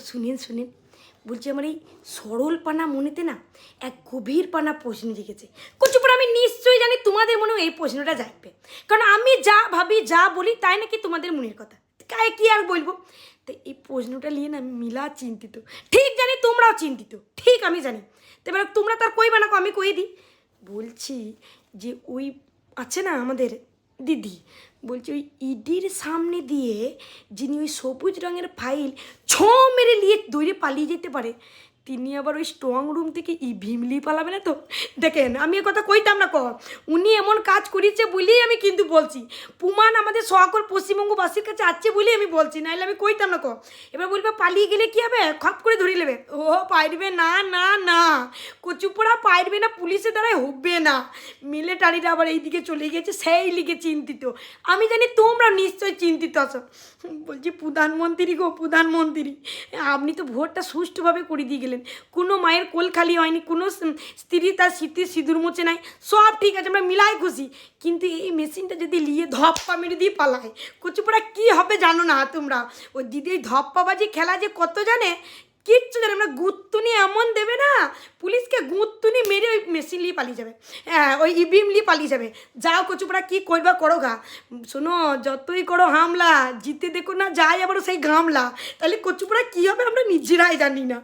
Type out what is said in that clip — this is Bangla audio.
শুনেন শুনেন, বলছি আমার এই সরল পানা মনেতে না এক গভীর পানা প্রশ্ন জেগেছে। কচুপুর আমি নিশ্চয়ই জানি তোমাদের মনেও এই প্রশ্নটা জাগবে, কারণ আমি যা ভাবি যা বলি তাই নাকি তোমাদের মনের কথা, কায় কি আর বলবো। তো এই প্রশ্নটা নিয়ে না মিলা চিন্তিত, ঠিক জানি তোমরাও চিন্তিত, ঠিক আমি জানি। তো এবার তোমরা তার কইবা না, আমি কই দিই। বলছি যে ওই আছে না আমাদের দিদি, বলছি ওই ইডির সামনে দিয়ে যিনি ওই সবুজ রঙের ফাইল মেরে নিয়ে দৌড়ে পালিয়ে যেতে পারে, তিনি আবার ওই স্ট্রং রুম থেকে ভিমলি পালাবে না তো? দেখেন আমি এ কথা কইতাম না উনি এমন কাজ করিয়েছে বলেই আমি কিন্তু বলছি, প্রমাণ আমাদের সকল পশ্চিমবঙ্গবাসীর কাছে আছে বলেই আমি বলছি, নাহলে আমি কইতাম না এবার বলবে পালিয়ে গেলে কি হবে, খপ করে ধরে নেবে। ও পারবে না, না না, কচুপোড়া পারবে না, পুলিশের দ্বারাই হবে না। মিলিটারিরা আবার এইদিকে চলে গেছে, সেই লিগে চিন্তিত। আমি জানি তোমরা নিশ্চয়ই চিন্তিত আছো। বলছি প্রধানমন্ত্রী গো প্রধানমন্ত্রী, আপনি তো ভোটটা সুষ্ঠুভাবে করে দিয়ে গেলেন, কোনো মায়ের কোল খালি হয়নি, কোনো স্ত্রী তার স্মৃতির সিঁদুর মোচে নাই, সব ঠিক আছে, আমরা মিলাই খুশি। কিন্তু এই মেশিনটা যদি নিয়ে ধপ্পা মেরে দিয়ে পালায়, কচুপোড়া কী হবে জানো না তোমরা? ওই দিদি ওই ধপ্পাবাজি খেলা যে কত জানে, কিচ্ছু জানে আমরা, গুত্তুনি এমন দেবে না পুলিশকে, গুত্তুনি মেরে ওই মেশিন নিয়ে পালিয়ে যাবে, হ্যাঁ ওই ইভিএম নিয়ে পালিয়ে যাবে। যাও কচুপোড়া কী করবা করো গা, শোনো যতই করো হামলা, জিতে দেখো না যায় আবারও সেই গামলা, তাহলে কচুপোড়া কী হবে আমরা নিজেরাই জানি না।